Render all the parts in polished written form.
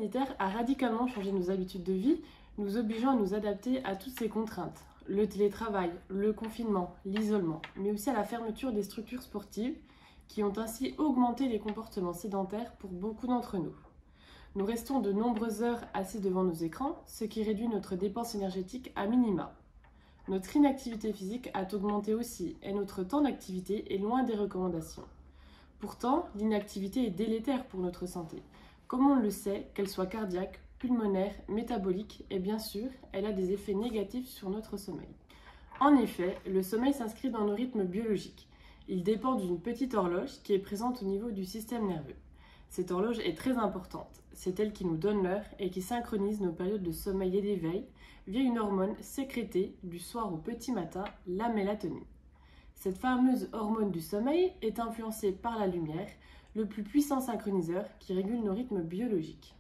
sanitaire a radicalement changé nos habitudes de vie, nous obligeant à nous adapter à toutes ces contraintes. Le télétravail, le confinement, l'isolement, mais aussi à la fermeture des structures sportives qui ont ainsi augmenté les comportements sédentaires pour beaucoup d'entre nous. Nous restons de nombreuses heures assis devant nos écrans, ce qui réduit notre dépense énergétique à minima. Notre inactivité physique a augmenté aussi et notre temps d'activité est loin des recommandations. Pourtant, l'inactivité est délétère pour notre santé. Comme on le sait, qu'elle soit cardiaque, pulmonaire, métabolique et bien sûr, elle a des effets négatifs sur notre sommeil. En effet, le sommeil s'inscrit dans nos rythmes biologiques. Il dépend d'une petite horloge qui est présente au niveau du système nerveux. Cette horloge est très importante. C'est elle qui nous donne l'heure et qui synchronise nos périodes de sommeil et d'éveil via une hormone sécrétée du soir au petit matin, la mélatonine. Cette fameuse hormone du sommeil est influencée par la lumière, le plus puissant synchroniseur qui régule nos rythmes biologiques.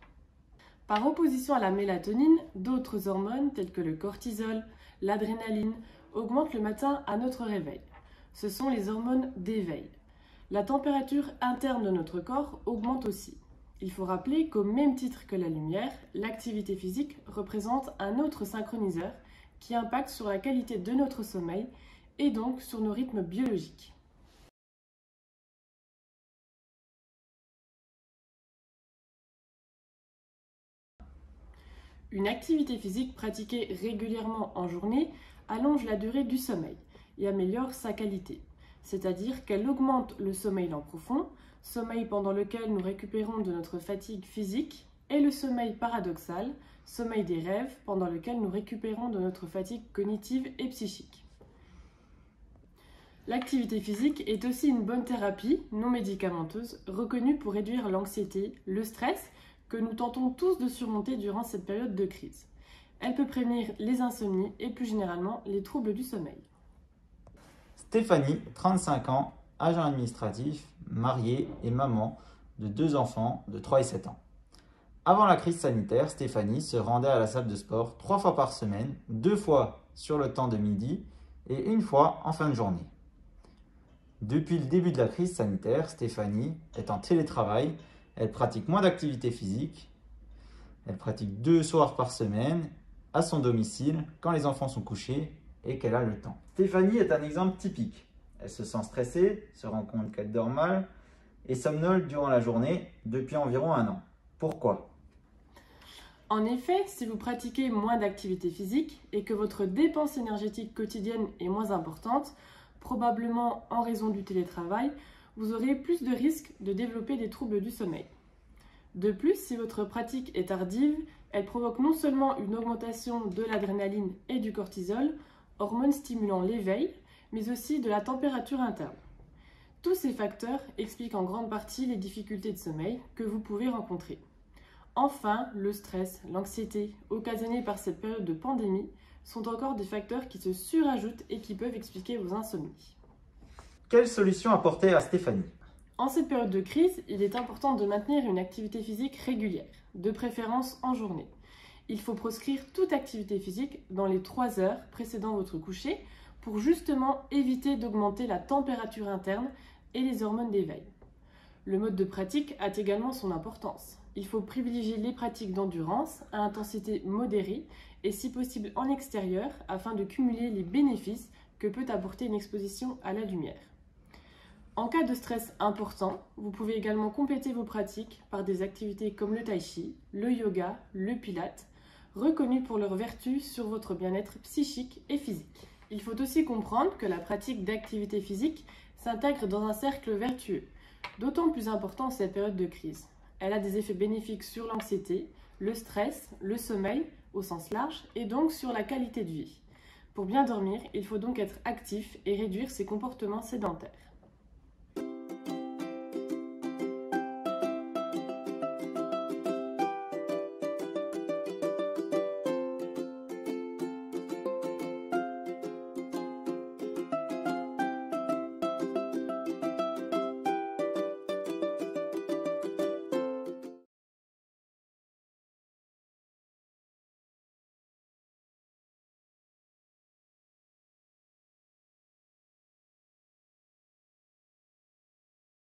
Par opposition à la mélatonine, d'autres hormones telles que le cortisol, l'adrénaline augmentent le matin à notre réveil. Ce sont les hormones d'éveil. La température interne de notre corps augmente aussi. Il faut rappeler qu'au même titre que la lumière, l'activité physique représente un autre synchroniseur qui impacte sur la qualité de notre sommeil et donc sur nos rythmes biologiques. Une activité physique pratiquée régulièrement en journée allonge la durée du sommeil et améliore sa qualité, c'est-à-dire qu'elle augmente le sommeil lent profond, sommeil pendant lequel nous récupérons de notre fatigue physique, et le sommeil paradoxal, sommeil des rêves, pendant lequel nous récupérons de notre fatigue cognitive et psychique. L'activité physique est aussi une bonne thérapie non médicamenteuse reconnue pour réduire l'anxiété, le stress que nous tentons tous de surmonter durant cette période de crise. Elle peut prévenir les insomnies et plus généralement les troubles du sommeil. Stéphanie, 35 ans, agent administratif, mariée et maman de 2 enfants de 3 et 7 ans. Avant la crise sanitaire, Stéphanie se rendait à la salle de sport 3 fois par semaine, 2 fois sur le temps de midi et 1 fois en fin de journée. Depuis le début de la crise sanitaire, Stéphanie est en télétravail, elle pratique moins d'activité physique, elle pratique 2 soirs par semaine à son domicile quand les enfants sont couchés et qu'elle a le temps. Stéphanie est un exemple typique. Elle se sent stressée, se rend compte qu'elle dort mal et somnole durant la journée depuis environ 1 an. Pourquoi ? En effet, si vous pratiquez moins d'activité physique et que votre dépense énergétique quotidienne est moins importante, probablement en raison du télétravail, vous aurez plus de risques de développer des troubles du sommeil. De plus, si votre pratique est tardive, elle provoque non seulement une augmentation de l'adrénaline et du cortisol, hormones stimulant l'éveil, mais aussi de la température interne. Tous ces facteurs expliquent en grande partie les difficultés de sommeil que vous pouvez rencontrer. Enfin, le stress, l'anxiété occasionnés par cette période de pandémie sont encore des facteurs qui se surajoutent et qui peuvent expliquer vos insomnies. Quelle solution apporter à Stéphanie ? En cette période de crise, il est important de maintenir une activité physique régulière, de préférence en journée. Il faut proscrire toute activité physique dans les 3 heures précédant votre coucher pour justement éviter d'augmenter la température interne et les hormones d'éveil. Le mode de pratique a également son importance. Il faut privilégier les pratiques d'endurance à intensité modérée et si possible en extérieur afin de cumuler les bénéfices que peut apporter une exposition à la lumière. En cas de stress important, vous pouvez également compléter vos pratiques par des activités comme le tai chi, le yoga, le pilate, reconnus pour leurs vertus sur votre bien-être psychique et physique. Il faut aussi comprendre que la pratique d'activité physique s'intègre dans un cercle vertueux, d'autant plus important en cette période de crise. Elle a des effets bénéfiques sur l'anxiété, le stress, le sommeil au sens large et donc sur la qualité de vie. Pour bien dormir, il faut donc être actif et réduire ses comportements sédentaires.